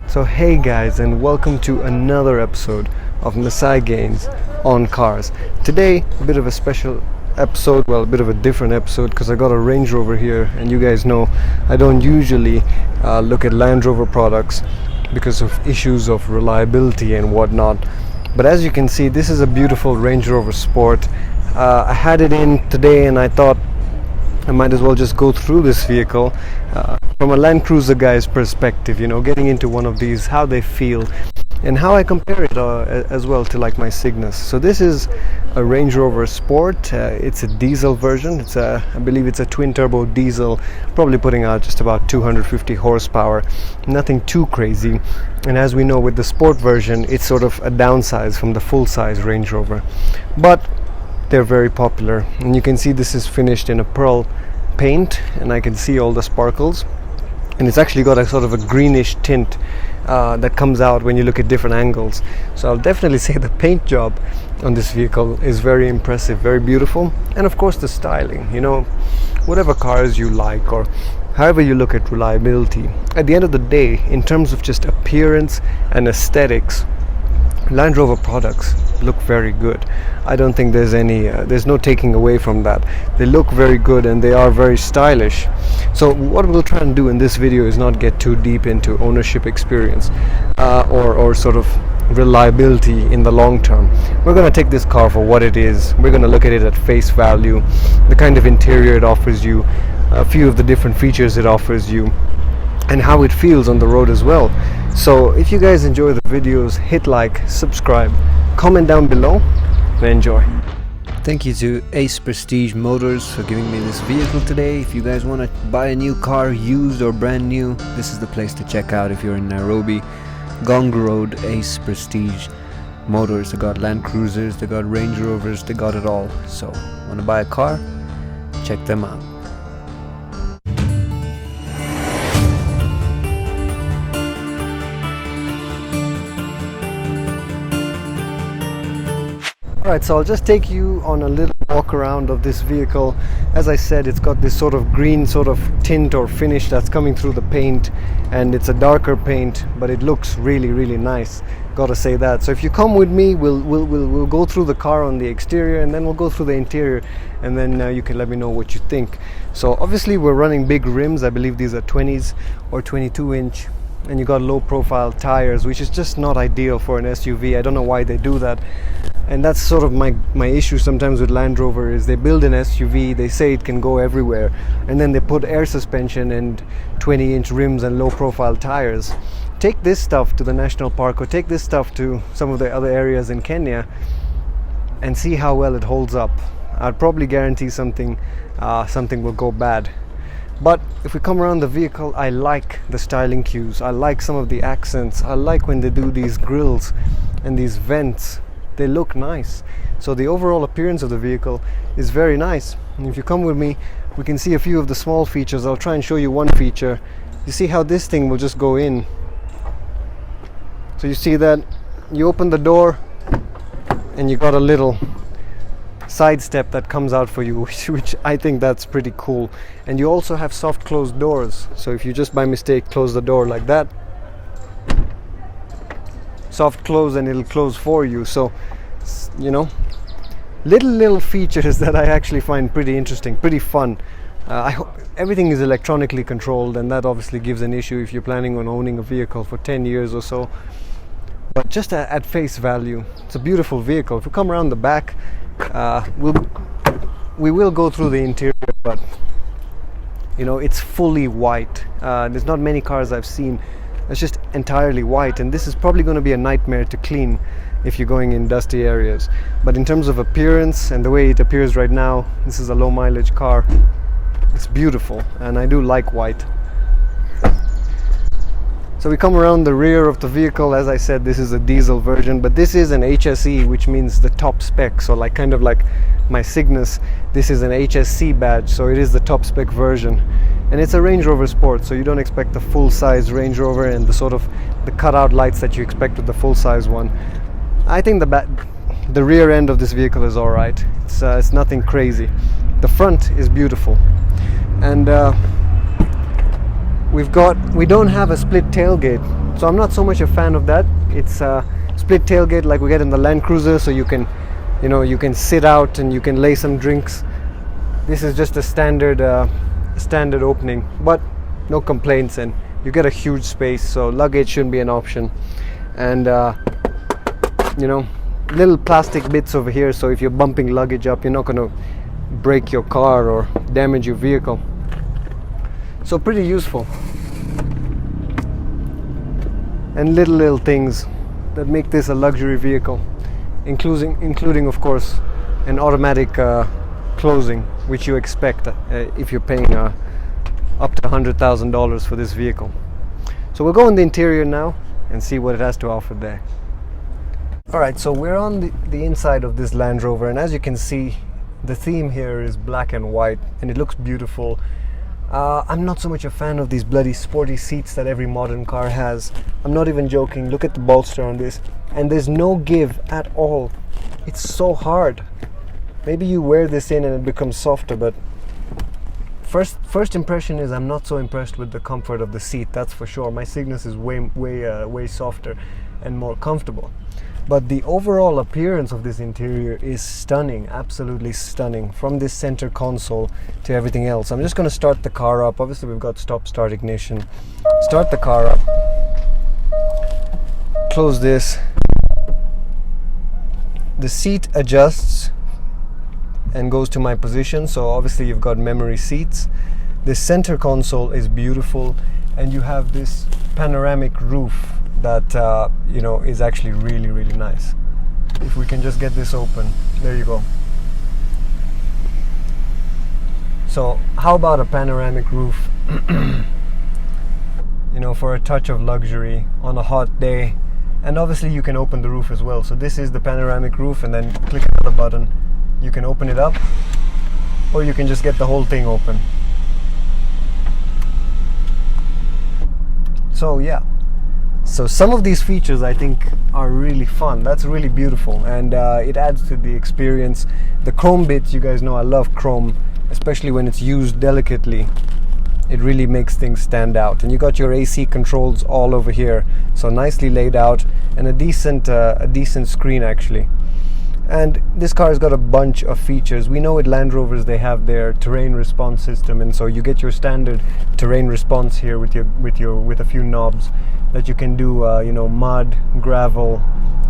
So hey guys, and welcome to another episode of Masai Gains on Cars. Today, a bit of a special episode, well, a bit of a different episode because I got a Range Rover here, and you guys know I don't usually look at Land Rover products because of issues of reliability and whatnot. But as you can see, this is a beautiful Range Rover Sport. I had it in today and I thought I might as well just go through this vehicle from a Land Cruiser guy's perspective, getting into one of these, how they feel and how I compare it as well to like my Cygnus. So this is a Range Rover Sport. It's a diesel version. I believe it's a twin turbo diesel, probably putting out just about 250 horsepower, nothing too crazy. And as we know, with the Sport version, it's sort of a downsize from the full size Range Rover, but they're very popular. And you can see this is finished in a pearl paint, and I can see all the sparkles, and it's actually got a sort of a greenish tint that comes out when you look at different angles. So I'll definitely say the paint job on this vehicle is very impressive, very beautiful. And of course the styling, whatever cars you like or however you look at reliability, at the end of the day, in terms of just appearance and aesthetics, Land Rover products look very good. I don't think there's no taking away from that. They look very good and they are very stylish. So what we'll try and do in this video is not get too deep into ownership experience or sort of reliability in the long term. We're going to take this car for what it is. We're going to look at it at face value, the kind of interior it offers you, a few of the different features it offers you, and how it feels on the road as well. So if you guys enjoy the videos, hit like, subscribe, comment down below, and enjoy. Thank you to Ace Prestige Motors for giving me this vehicle today. If you guys want to buy a new car, used or brand new, this is the place to check out if you're in Nairobi. Gong Road, Ace Prestige Motors. They got Land Cruisers, they got Range Rovers, they got it all. So want to buy a car? Check them out. Alright, so I'll just take you on a little walk around of this vehicle. As I said, it's got this sort of green sort of tint or finish that's coming through the paint, and it's a darker paint, but it looks really, really nice. Gotta say that. So if you come with me, we'll go through the car on the exterior, and then we'll go through the interior, and then you can let me know what you think. So obviously we're running big rims. I believe these are 20s or 22 inch. And you got low profile tires, which is just not ideal for an SUV. I don't know why they do that. And that's sort of my issue sometimes with Land Rover, is they build an SUV, they say it can go everywhere, and then they put air suspension and 20-inch rims and low profile tires. Take this stuff to the national park, or take this stuff to some of the other areas in Kenya, and see how well it holds up. I'd probably guarantee something will go bad. But if we come around the vehicle, I like the styling cues. I like some of the accents. I like when they do these grills and these vents. They look nice. So the overall appearance of the vehicle is very nice. And if you come with me, we can see a few of the small features. I'll try and show you one feature. You see how this thing will just go in. So you see that you open the door and you got a little side step that comes out for you, which I think that's pretty cool. And you also have soft closed doors, so if you just by mistake close the door like that, soft close, and it'll close for you. So little features that I actually find pretty interesting, pretty fun. I hope everything is electronically controlled, and that obviously gives an issue if you're planning on owning a vehicle for 10 years or so. But just at face value, it's a beautiful vehicle. If we come around the back, we will go through the interior, but it's fully white. There's not many cars I've seen that's just entirely white, and this is probably going to be a nightmare to clean if you're going in dusty areas. But in terms of appearance and the way it appears right now, this is a low mileage car. It's beautiful, and I do like white. So we come around the rear of the vehicle. As I said, this is a diesel version, but this is an HSE, which means the top spec. So kind of like my Cygnus, this is an HSC badge, so it is the top spec version. And it's a Range Rover Sport, so you don't expect the full size Range Rover and the cutout lights that you expect with the full size one. I think the rear end of this vehicle is alright. It's nothing crazy. The front is beautiful, and we don't have a split tailgate, So I'm not so much a fan of that. It's a split tailgate like we get in the Land Cruiser, so you can, you can sit out and you can lay some drinks. This is just a standard opening, but no complaints, and you get a huge space, so luggage shouldn't be an option. And little plastic bits over here, so if you're bumping luggage up, you're not going to break your car or damage your vehicle. So pretty useful. And little things that make this a luxury vehicle, including of course an automatic closing, which you expect if you're paying up to $100,000 for this vehicle. So we'll go in the interior now and see what it has to offer there. Alright, so we're on the inside of this Land Rover, and as you can see, the theme here is black and white, and it looks beautiful. I'm not so much a fan of these bloody sporty seats that every modern car has. I'm not even joking. Look at the bolster on this, and there's no give at all. It's so hard. Maybe you wear this in and it becomes softer, but first impression is I'm not so impressed with the comfort of the seat, that's for sure. My Cygnus is way softer and more comfortable. But the overall appearance of this interior is stunning, absolutely stunning, from this center console to everything else. I'm just going to start the car up. Obviously we've got stop start ignition. Start the car up, close this. The seat adjusts and goes to my position, so obviously you've got memory seats. The center console is beautiful, and you have this panoramic roof that is actually really nice. If we can just get this open, there you go. So how about a panoramic roof for a touch of luxury on a hot day? And obviously you can open the roof as well. So this is the panoramic roof, and then click another button, you can open it up, or you can just get the whole thing open. So yeah, so some of these features I think are really fun. That's really beautiful, and it adds to the experience. The chrome bits, you guys know I love chrome, especially when it's used delicately. It really makes things stand out. And you got your AC controls all over here, so nicely laid out, and a decent screen actually. And this car has got a bunch of features. We know with Land Rovers they have their terrain response system, and so you get your standard terrain response here with a few knobs that you can do mud, gravel,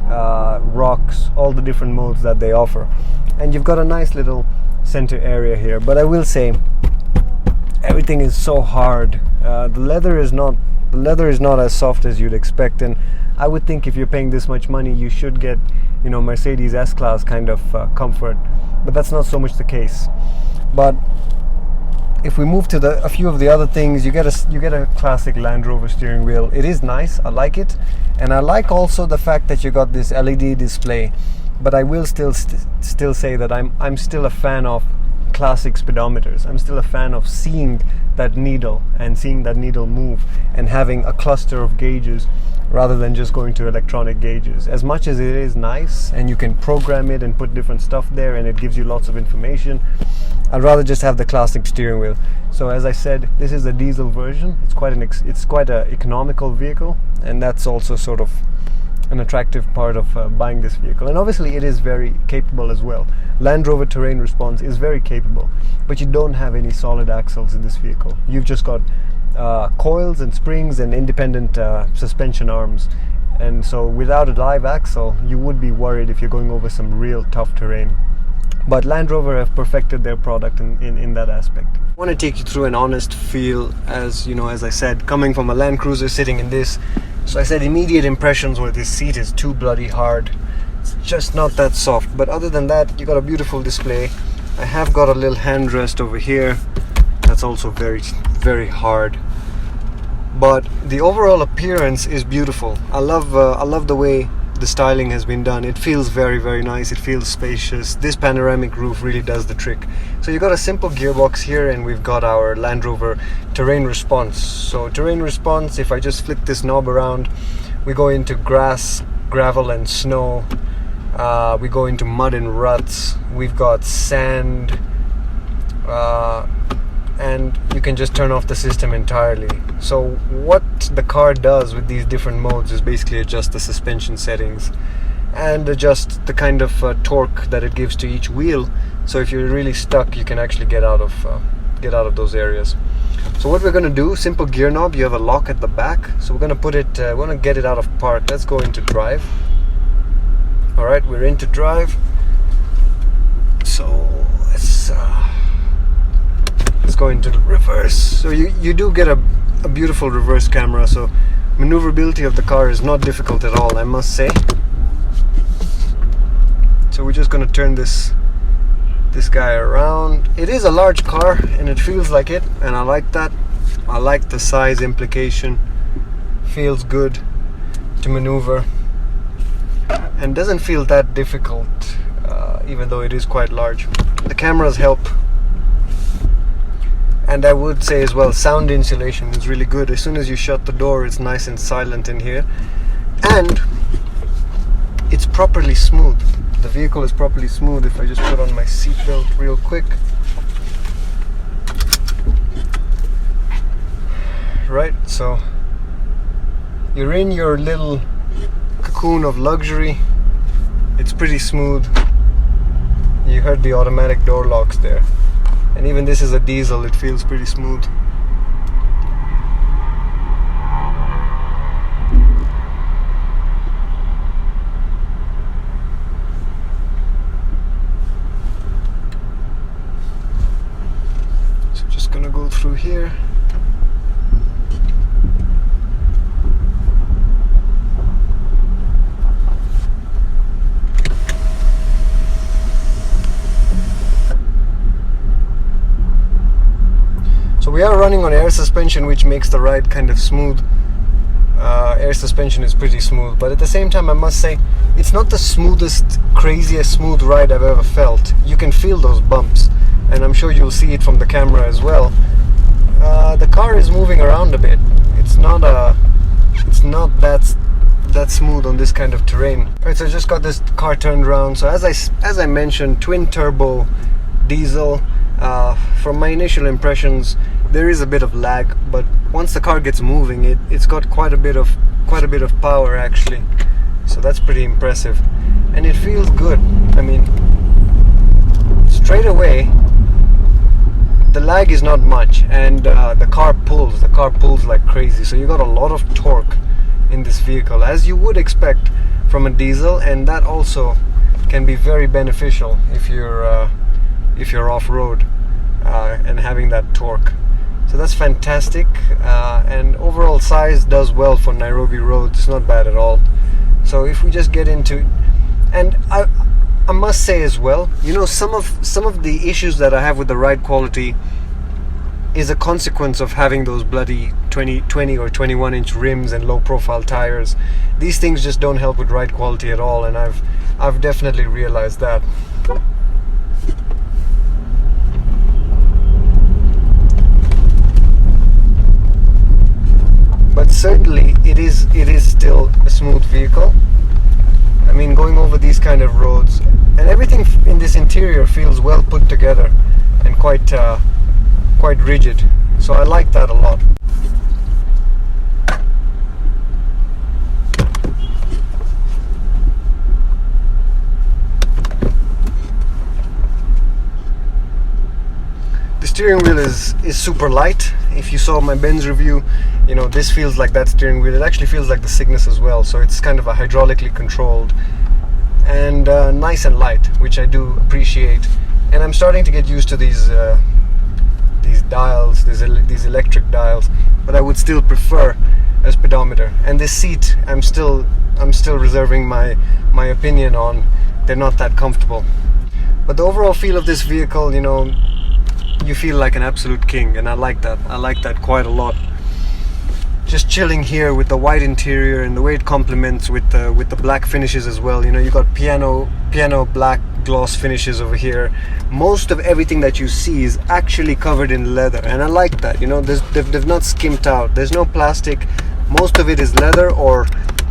rocks, all the different modes that they offer. And you've got a nice little center area here, but I will say everything is so hard. The leather is not as soft as you'd expect, and I would think if you're paying this much money you should get Mercedes S-Class kind of comfort, but that's not so much the case. But if we move to a few of the other things, you get a classic Land Rover steering wheel. It is nice, I like it, and I like also the fact that you got this LED display. But I will still say that I'm still a fan of classic speedometers. I'm still a fan of seeing that needle and seeing that needle move and having a cluster of gauges rather than just going to electronic gauges. As much as it is nice and you can program it and put different stuff there and it gives you lots of information, I'd rather just have the classic steering wheel. So as I said, this is a diesel version. It's quite an economical vehicle, and that's also sort of an attractive part of buying this vehicle. And obviously it is very capable as well. Land Rover Terrain Response is very capable, but you don't have any solid axles in this vehicle. You've just got coils and springs and independent suspension arms, and so without a live axle you would be worried if you're going over some real tough terrain. But Land Rover have perfected their product in that aspect. I want to take you through an honest feel, as I said, coming from a Land Cruiser sitting in this. So I said immediate impressions were this seat is too bloody hard. It's just not that soft. But other than that, you got a beautiful display. I have got a little handrest over here. That's also very, very hard. But the overall appearance is beautiful. I love the way the styling has been done. It feels very, very nice. It feels spacious. This panoramic roof really does the trick. So you've got a simple gearbox here, and we've got our Land Rover Terrain Response. So Terrain Response, if I just flick this knob around, we go into grass, gravel and snow. We go into mud and ruts. We've got sand, and you can just turn off the system entirely. So what the car does with these different modes is basically adjust the suspension settings and adjust the kind of torque that it gives to each wheel. So if you're really stuck, you can actually get out of those areas. So what we're going to do, simple gear knob, you have a lock at the back, so we're going to put it, we want to get it out of park. Let's go into drive. Alright, we're into drive. So let's go into the reverse. So you do get a beautiful reverse camera, so maneuverability of the car is not difficult at all, I must say. So we're just going to turn this guy around. It is a large car and it feels like it, and I like that. I like the size implication. Feels good to maneuver and doesn't feel that difficult, even though it is quite large. The cameras help, and I would say as well, sound insulation is really good. As soon as you shut the door, it's nice and silent in here, and it's properly smooth. The vehicle is properly smooth. If I just put on my seatbelt real quick. Right, so you're in your little cocoon of luxury. It's pretty smooth. You heard the automatic door locks there. And even this is a diesel, it feels pretty smooth. Gonna go through here. So we are running on air suspension, which makes the ride kind of smooth. Air suspension is pretty smooth, but at the same time I must say it's not the smoothest, craziest smooth ride I've ever felt. You can feel those bumps, and I'm sure you'll see it from the camera as well. The car is moving around a bit. It's not that smooth on this kind of terrain. Alright, so I just got this car turned around. So as I mentioned, twin turbo diesel. From my initial impressions, there is a bit of lag, but once the car gets moving, it's got quite a bit of power actually. So that's pretty impressive, and it feels good. I mean, straight away the lag is not much, and the car pulls like crazy. So you got a lot of torque in this vehicle, as you would expect from a diesel, and that also can be very beneficial if you're off-road and having that torque. So that's fantastic, and overall size does well for Nairobi roads. It's not bad at all. So if we just get into, and I must say as well, you know, some of the issues that I have with the ride quality is a consequence of having those bloody 20 or 21 inch rims and low profile tires. These things just don't help with ride quality at all, and I've definitely realized that. But certainly it is still a smooth vehicle. I mean, going over these kind of roads, and everything in this interior feels well put together and quite rigid. So I like that a lot. The steering wheel is super light. If you saw my Benz review, you know, this feels like that steering wheel. It actually feels like the Cygnus as well, so it's kind of a hydraulically controlled and nice and light, which I do appreciate. And I'm starting to get used to these dials, these electric dials, but I would still prefer a speedometer. And this seat, I'm still reserving my opinion on. They're not that comfortable, but the overall feel of this vehicle, you know, you feel like an absolute king, and I like that. I like that quite a lot. Just chilling here with the white interior and the way it complements with the black finishes as well. You know, you got piano black gloss finishes over here. Most of everything that you see is actually covered in leather, and I like that. You know, they've not skimped out. There's no plastic. Most of it is leather, or,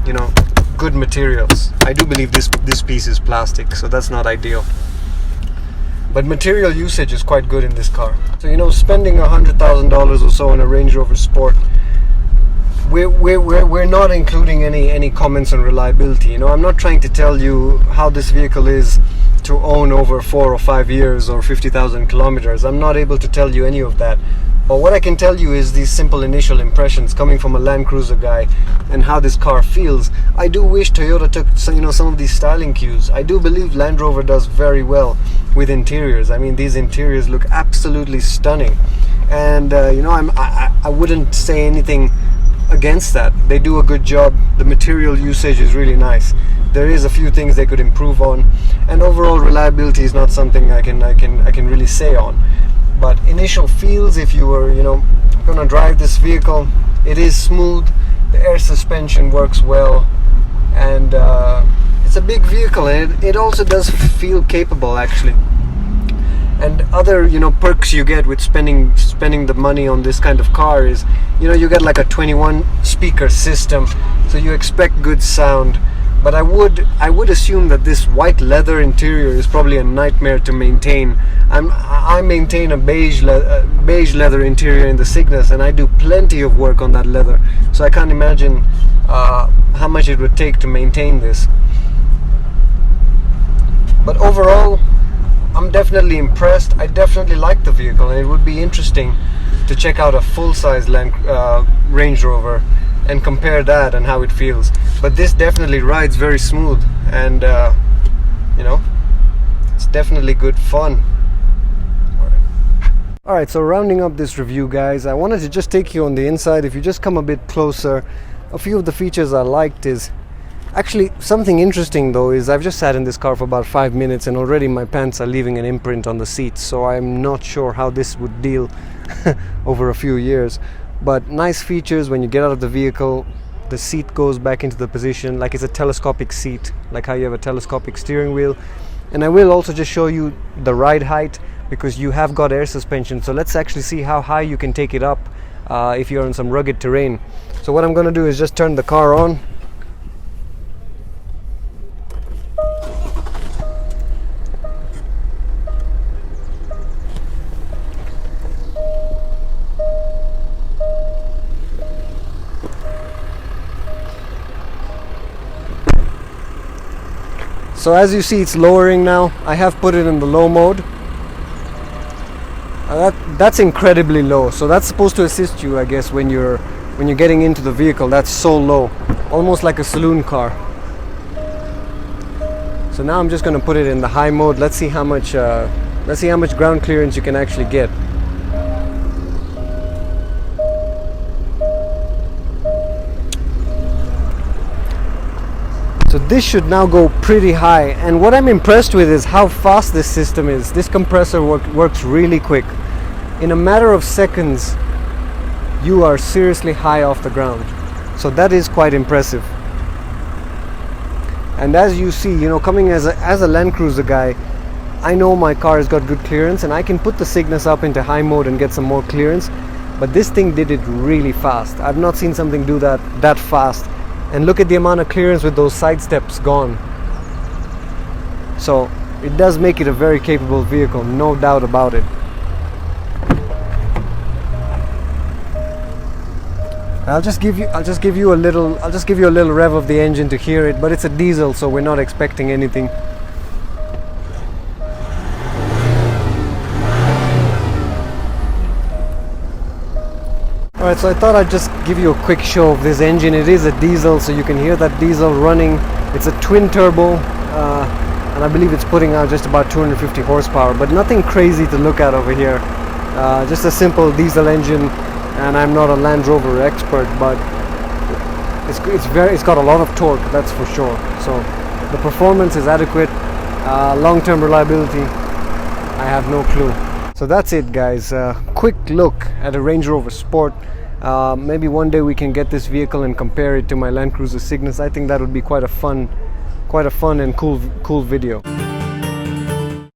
you know, good materials. I do believe this piece is plastic, so that's not ideal. but material usage is quite good in this car. So you know, spending $100,000 or so on a Range Rover Sport, we're not including any comments on reliability. You know, I'm not trying to tell you how this vehicle is to own over 4 or 5 years or 50,000 kilometers. I'm not able to tell you any of that. But what I can tell you is these simple initial impressions coming from a Land Cruiser guy and how this car feels. I do wish Toyota took some of these styling cues. I do believe Land Rover does very well with interiors. I mean, these interiors look absolutely stunning, and you know, I wouldn't say anything against that. They do a good job. The material usage is really nice. There is a few things they could improve on, and overall reliability is not something I can really say on. But initial feels, if you were, you know, gonna drive this vehicle, it is smooth. The air suspension works well, and it's a big vehicle, and it also does feel capable, actually. And other, you know, perks you get with spending the money on this kind of car is, you know, you get like a 21 speaker system, so you expect good sound. But I would assume that this white leather interior is probably a nightmare to maintain. I maintain a beige leather interior in the Cygnus, and I do plenty of work on that leather, so I can't imagine how much it would take to maintain this. But overall, I'm definitely impressed. I definitely like the vehicle, and it would be interesting to check out a full-size Range Rover and compare that and how it feels. But this definitely rides very smooth, and you know, it's definitely good fun. Alright, so rounding up this review, guys, I wanted to just take you on the inside. If you just come a bit closer, a few of the features I liked is actually something interesting, though, is I've just sat in this car for about 5 minutes and already my pants are leaving an imprint on the seats, so I'm not sure how this would deal over a few years. But nice features. When you get out of the vehicle, the seat goes back into the position like it's a telescopic seat, like how you have a telescopic steering wheel. And I will also just show you the ride height, because you have got air suspension, so let's actually see how high you can take it up if you're on some rugged terrain. So what I'm going to do is just turn the car on. So as you see, it's lowering now. I have put it in the low mode. That's incredibly low. So that's supposed to assist you, I guess, when you're getting into the vehicle. That's so low, almost like a saloon car. So now I'm just going to put it in the high mode. Let's see how much ground clearance you can actually get. So this should now go pretty high, and what I'm impressed with is how fast this system is. This compressor works really quick. In a matter of seconds, you are seriously high off the ground. So that is quite impressive. And as you see, you know, coming as a Land Cruiser guy, I know my car has got good clearance, and I can put the Cygnus up into high mode and get some more clearance. But this thing did it really fast. I've not seen something do that fast. And look at the amount of clearance with those side steps gone. So it does make it a very capable vehicle, no doubt about it. I'll just give you a little rev of the engine to hear it, but it's a diesel, so we're not expecting anything. Alright, so I thought I'd just give you a quick show of this engine. It is a diesel, so you can hear that diesel running. It's a twin turbo, and I believe it's putting out just about 250 horsepower, but nothing crazy to look at over here. Just a simple diesel engine, and I'm not a Land Rover expert, but it's got a lot of torque, that's for sure. So the performance is adequate. Long-term reliability, I have no clue. So that's it, guys. Quick look at a Range Rover Sport. Maybe one day we can get this vehicle and compare it to my Land Cruiser Cygnus. I think that would be quite a fun and cool video.